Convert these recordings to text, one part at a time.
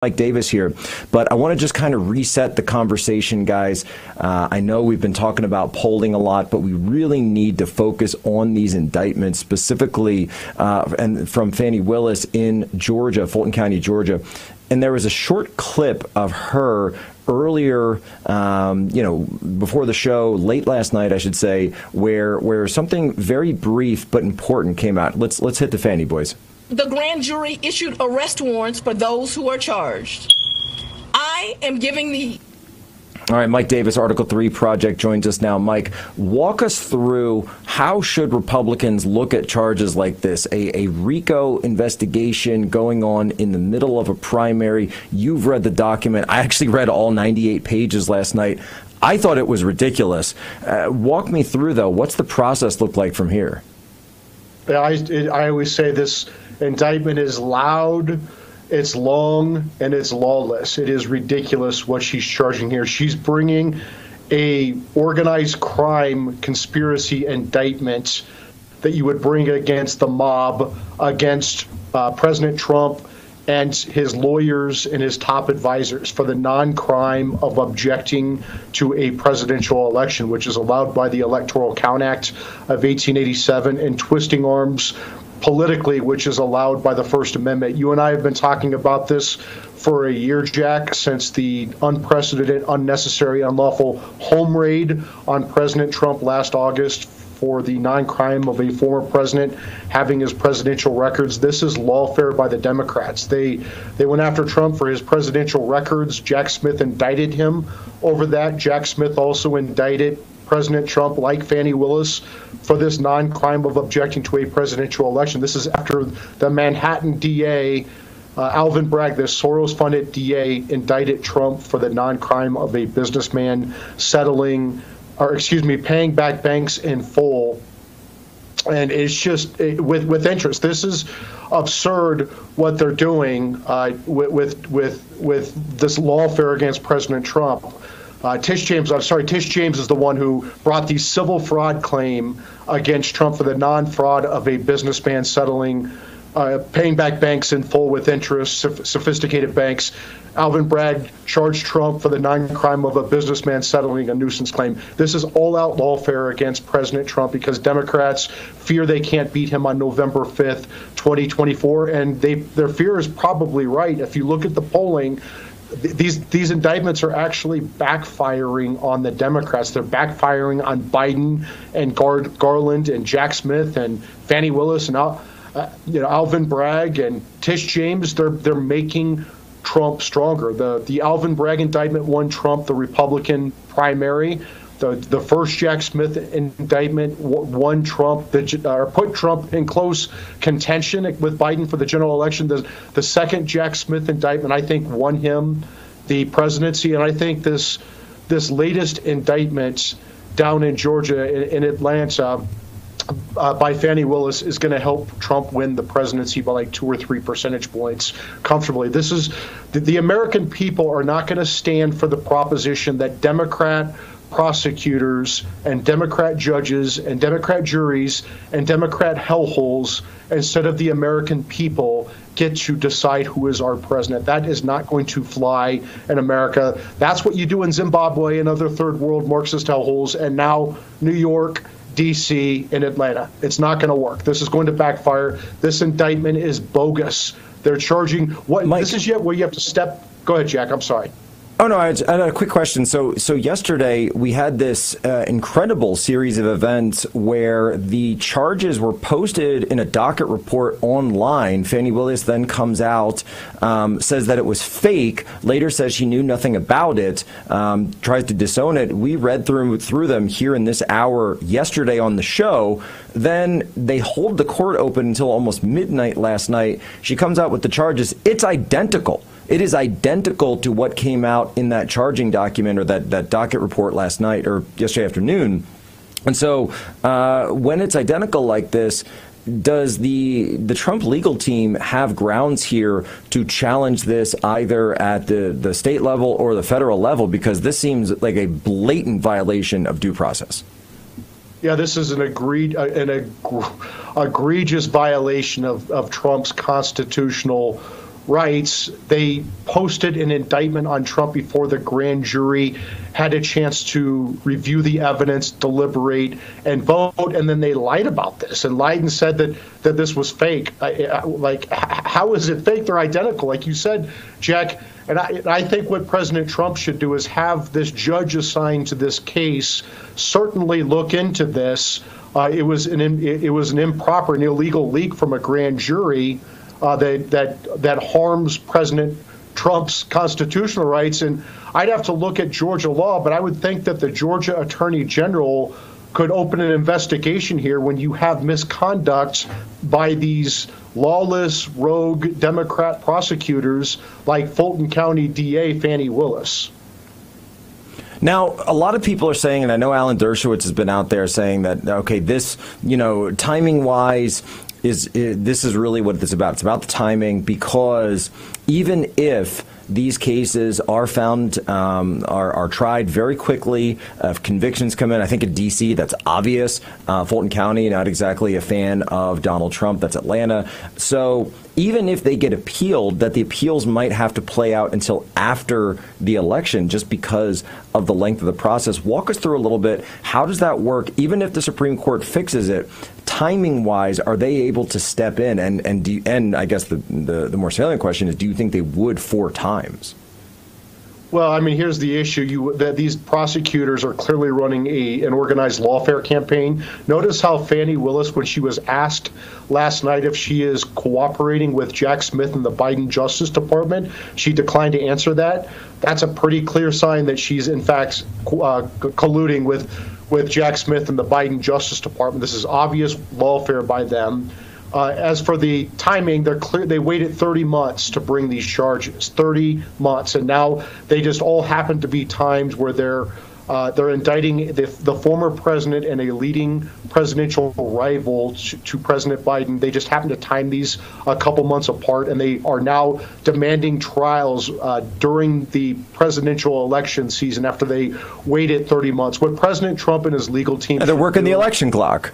Mike Davis here, but I want to just kind of reset the conversation, guys. I know we've been talking about polling a lot, but we really need to focus on these indictments, specifically and from Fani Willis in Georgia, Fulton County, Georgia. And there was a short clip of her earlier, before the show, late last night, I should say, where something very brief but important came out. Let's hit the Fani, boys. The grand jury issued arrest warrants for those who are charged. I am giving the... All right, Mike Davis, Article 3 Project joins us now. Mike, walk us through how should Republicans look at charges like this, a RICO investigation going on in the middle of a primary. You've read the document. I actually read all 98 pages last night. I thought it was ridiculous. Walk me through, though. What's the process look like from here? I always say this indictment is loud, it's long, and it's lawless. It is ridiculous what she's charging here. She's bringing a organized crime conspiracy indictment that you would bring against the mob, against President Trump and his lawyers and his top advisors for the non-crime of objecting to a presidential election, which is allowed by the Electoral Count Act of 1887, and twisting arms politically, which is allowed by the First Amendment. You and I have been talking about this for a year, Jack, since the unprecedented, unnecessary, unlawful home raid on President Trump last August for the non-crime of a former president having his presidential records. This is lawfare by the Democrats. They went after Trump for his presidential records. Jack Smith indicted him over that. Jack Smith also indicted President Trump, like Fani Willis, for this non-crime of objecting to a presidential election. This is after the Manhattan DA, Alvin Bragg, this Soros-funded DA, indicted Trump for the non-crime of a businessman paying back banks in full. And it's just with interest. This is absurd what they're doing with this lawfare against President Trump. Tish James is the one who brought the civil fraud claim against Trump for the non-fraud of a businessman paying back banks in full with interest, sophisticated banks. Alvin Bragg charged Trump for the non-crime of a businessman settling a nuisance claim. This is all-out lawfare against President Trump because Democrats fear they can't beat him on November 5th, 2024, and their fear is probably right. If you look at the polling, these indictments are actually backfiring on the Democrats. They're backfiring on Biden and Garland and Jack Smith and Fani Willis and Alvin Bragg and Tish James. They're making Trump stronger. The Alvin Bragg indictment won Trump the Republican primary. The first Jack Smith indictment won Trump, or put Trump in close contention with Biden for the general election. The second Jack Smith indictment, I think, won him the presidency. And I think this latest indictment down in Georgia, in Atlanta, by Fani Willis is going to help Trump win the presidency by like 2 or 3 percentage points comfortably. This is the American people are not going to stand for the proposition that Democrat prosecutors and Democrat judges and Democrat juries and Democrat hellholes instead of the American people get to decide who is our president. That is not going to fly in America. That's what you do in Zimbabwe and other third world Marxist hellholes, and now New York, D.C., and Atlanta. It's not going to work. This is going to backfire. This indictment is bogus. They're charging what? Mike, this is yet where you have to step. Go ahead, Jack. I'm sorry. Oh, no, I had a quick question. So yesterday we had this incredible series of events where the charges were posted in a docket report online. Fani Willis then comes out, says that it was fake, later says she knew nothing about it, tries to disown it. We read through them here in this hour yesterday on the show. Then they hold the court open until almost midnight last night. She comes out with the charges. It's identical. It is identical to what came out in that charging document or that docket report last night or yesterday afternoon. And so when it's identical like this, does the Trump legal team have grounds here to challenge this either at the state level or the federal level? Because this seems like a blatant violation of due process. Yeah, this is an egregious violation of Trump's constitutional writes, they posted an indictment on Trump before the grand jury had a chance to review the evidence, deliberate, and vote, and then they lied about this and lied and said that this was fake. How is it fake? They're identical, like you said, Jack. And I think what President Trump should do is have this judge assigned to this case certainly look into this. It was an improper and illegal leak from a grand jury that harms President Trump's constitutional rights. And I'd have to look at Georgia law, but I would think that the Georgia Attorney General could open an investigation here when you have misconduct by these lawless, rogue Democrat prosecutors like Fulton County DA Fani Willis. Now, a lot of people are saying, and I know Alan Dershowitz has been out there saying that, okay, this, timing-wise, this is really what it's about. It's about the timing, because even if these cases are found, are tried very quickly, if convictions come in, I think in D.C., that's obvious. Fulton County, not exactly a fan of Donald Trump. That's Atlanta. So even if they get appealed, that the appeals might have to play out until after the election just because of the length of the process. Walk us through a little bit. How does that work? Even if the Supreme Court fixes it, timing-wise, are they able to step in? And I guess the more salient question is, do you think they would 4 times? Well, I mean, here's the issue: that these prosecutors are clearly running an organized lawfare campaign. Notice how Fani Willis, when she was asked last night if she is cooperating with Jack Smith and the Biden Justice Department, she declined to answer that. That's a pretty clear sign that she's, in fact, colluding with Jack Smith and the Biden Justice Department. This is obvious lawfare by them. As for the timing, they waited 30 months to bring these charges, 30 months, and now they just all happen to be timed where they're indicting the former president and a leading presidential rival to President Biden. They just happen to time these a couple months apart, and they are now demanding trials during the presidential election season after they waited 30 months. What President Trump and his legal team— and they're working the election clock.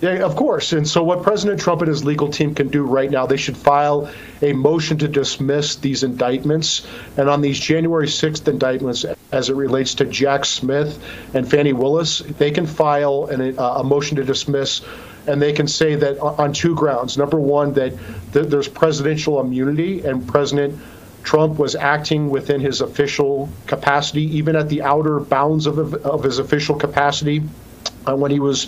Yeah, of course. And so what President Trump and his legal team can do right now, they should file a motion to dismiss these indictments. And on these January 6th indictments, as it relates to Jack Smith and Fani Willis, they can file a motion to dismiss, and they can say that on 2 grounds. Number one, that there's presidential immunity, and President Trump was acting within his official capacity, even at the outer bounds of his official capacity when he was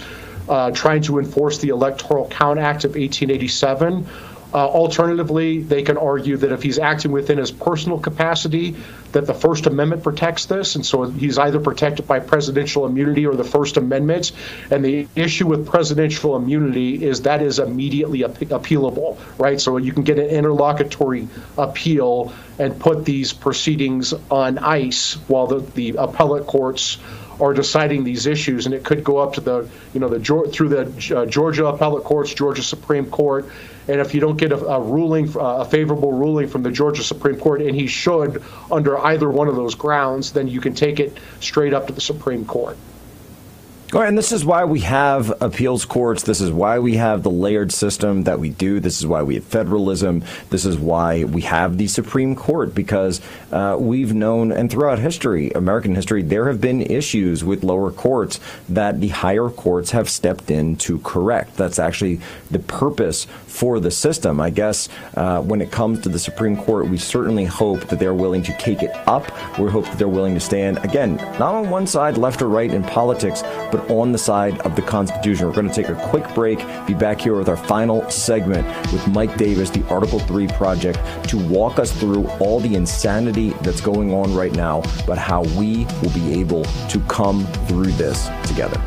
trying to enforce the Electoral Count Act of 1887. Alternatively, they can argue that if he's acting within his personal capacity, that the First Amendment protects this, and so he's either protected by presidential immunity or the First Amendment. And the issue with presidential immunity is that is immediately appealable, right? So you can get an interlocutory appeal and put these proceedings on ice while the appellate courts are deciding these issues, and it could go up to the Georgia appellate courts, Georgia Supreme Court, and if you don't get a favorable ruling from the Georgia Supreme Court, and he should under either one of those grounds, then you can take it straight up to the Supreme Court. And this is why we have appeals courts. This is why we have the layered system that we do. This is why we have federalism. This is why we have the Supreme Court, because we've known, and throughout history, American history, there have been issues with lower courts that the higher courts have stepped in to correct. That's actually the purpose for the system. I guess when it comes to the Supreme Court, we certainly hope that they're willing to take it up. We hope that they're willing to stand, again, not on one side, left or right in politics, but on the side of the Constitution. We're going to take a quick break, be back here with our final segment with Mike Davis, the Article 3 Project, to walk us through all the insanity that's going on right now, but how we will be able to come through this together.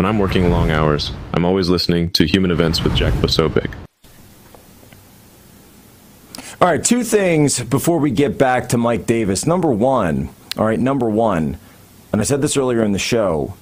When I'm working long hours, I'm always listening to Human Events with Jack Posobiec. All right, two things before we get back to Mike Davis. Number one, and I said this earlier in the show,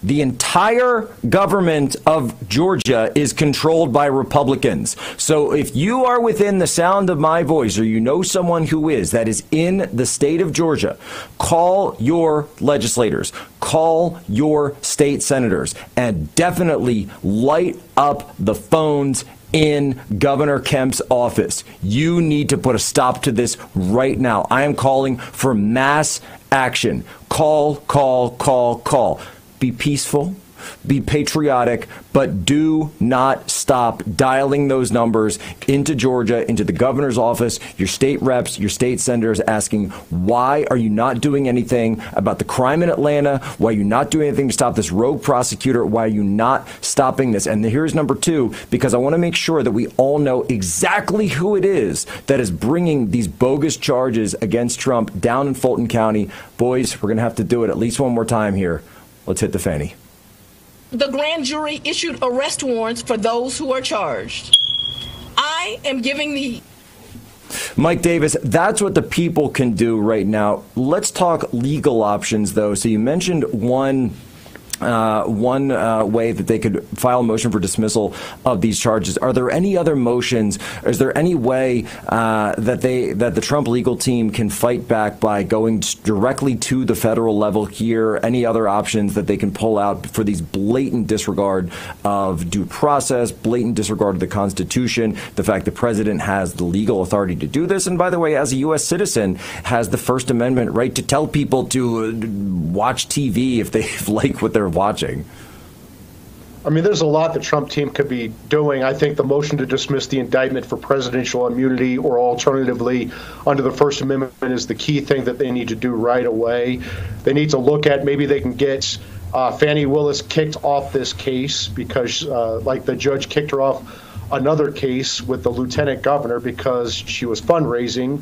the entire government of Georgia is controlled by Republicans. So if you are within the sound of my voice, or you know someone who is, that is in the state of Georgia, call your legislators, call your state senators, and definitely light up the phones in Governor Kemp's office. You need to put a stop to this right now. I am calling for mass action. Call. Be peaceful, be patriotic, but do not stop dialing those numbers into Georgia, into the governor's office, your state reps, your state senators, asking, why are you not doing anything about the crime in Atlanta? Why are you not doing anything to stop this rogue prosecutor? Why are you not stopping this? And here's number two, because I want to make sure that we all know exactly who it is that is bringing these bogus charges against Trump down in Fulton County. Boys, we're going to have to do it at least one more time here. Let's hit the fanny. The grand jury issued arrest warrants for those who are charged. I am giving the... Mike Davis, that's what the people can do right now. Let's talk legal options, though. So you mentioned one way that they could file a motion for dismissal of these charges. Are there any other motions? Is there any way that the Trump legal team can fight back by going directly to the federal level here? Any other options that they can pull out for these blatant disregard of due process, blatant disregard of the Constitution, the fact the president has the legal authority to do this, and by the way, as a U.S. citizen, has the First Amendment right to tell people to watch TV if they like what they're watching? I mean, there's a lot the Trump team could be doing. I think the motion to dismiss the indictment for presidential immunity, or alternatively under the First Amendment, is the key thing that they need to do right away. They need to look at, maybe they can get Fani Willis kicked off this case because, like the judge kicked her off another case with the lieutenant governor because she was fundraising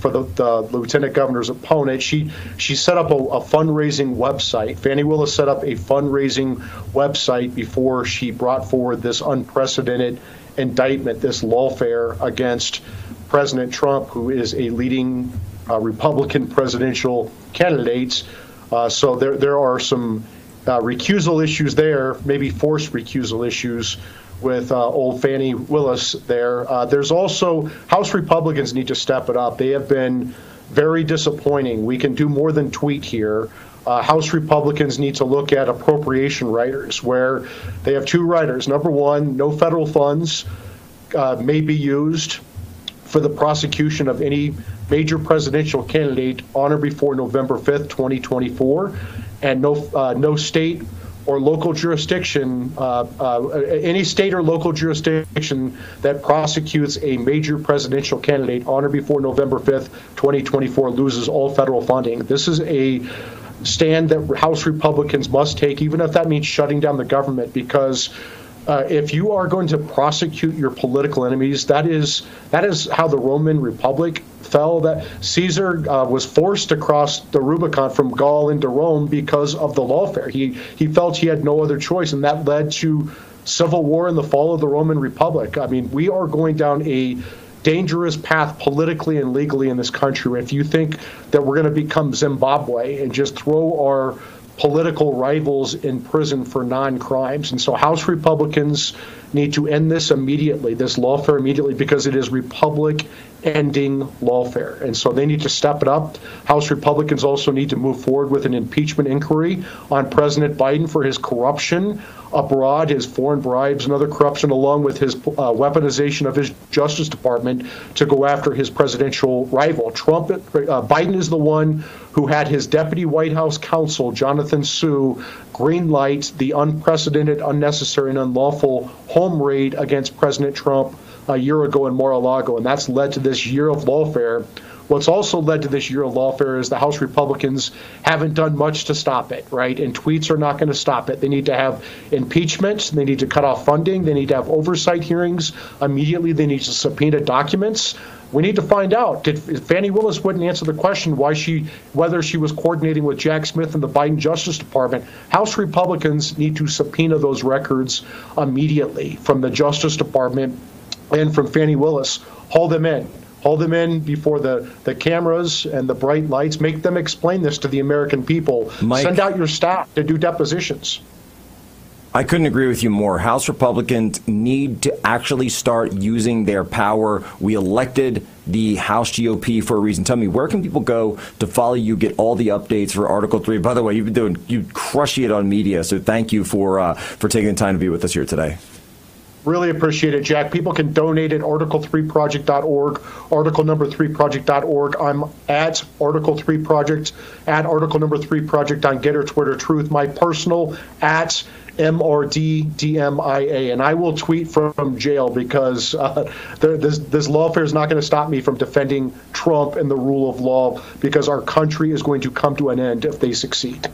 for the lieutenant governor's opponent. She set up a fundraising website. Fani Willis set up a fundraising website before she brought forward this unprecedented indictment, this lawfare against President Trump, who is a leading Republican presidential candidate. So there are some recusal issues there, maybe forced recusal issues with old Fani Willis there. There's also, House Republicans need to step it up. They have been very disappointing. We can do more than tweet here. House Republicans need to look at appropriation riders, where they have two riders. Number one, no federal funds may be used for the prosecution of any major presidential candidate on or before November 5th, 2024, and no state or local jurisdiction, any state or local jurisdiction that prosecutes a major presidential candidate on or before November 5th, 2024 loses all federal funding. This is a stand that House Republicans must take, even if that means shutting down the government, because if you are going to prosecute your political enemies, that is how the Roman Republic fell. That Caesar was forced to cross the Rubicon from Gaul into Rome because of the lawfare. He felt he had no other choice, and that led to civil war and the fall of the Roman Republic. I mean, we are going down a dangerous path politically and legally in this country. If you think that we're going to become Zimbabwe and just throw our political rivals in prison for non-crimes. And so House Republicans need to end this immediately, this lawfare immediately, because it is Republic-ending lawfare. And so they need to step it up. House Republicans also need to move forward with an impeachment inquiry on President Biden for his corruption abroad, his foreign bribes and other corruption, along with his weaponization of his Justice Department to go after his presidential rival. Biden is the one who had his deputy White House counsel, Jonathan Sue, greenlight the unprecedented, unnecessary, and unlawful home raid against President Trump a year ago in Mar-a-Lago, and that's led to this year of lawfare. What's also led to this year of lawfare is the House Republicans haven't done much to stop it, right? And tweets are not going to stop it. They need to have impeachment. They need to cut off funding. They need to have oversight hearings immediately. They need to subpoena documents. We need to find out. Did Fani Willis wouldn't answer the question whether she was coordinating with Jack Smith and the Biden Justice Department. House Republicans need to subpoena those records immediately from the Justice Department and from Fani Willis. Haul them in. Hold them in before the cameras and the bright lights. Make them explain this to the American people. Mike, send out your staff to do depositions. I couldn't agree with you more. House Republicans need to actually start using their power. We elected the House GOP for a reason. Tell me, where can people go to follow you, get all the updates for Article 3? By the way, you crushing it on media, so thank you for taking the time to be with us here today. Really appreciate it, Jack. People can donate at article3project.org, article number 3project.org. I'm at Article 3 Project, at Article number 3 Project on Getter, Twitter, Truth. My personal at MRDDMIA. And I will tweet from jail because this lawfare is not going to stop me from defending Trump and the rule of law, because our country is going to come to an end if they succeed.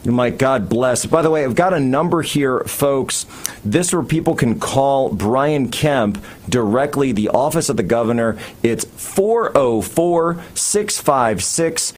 Mike, God bless. By the way, I've got a number here, folks. This is where people can call Brian Kemp directly, the office of the governor. It's 404-656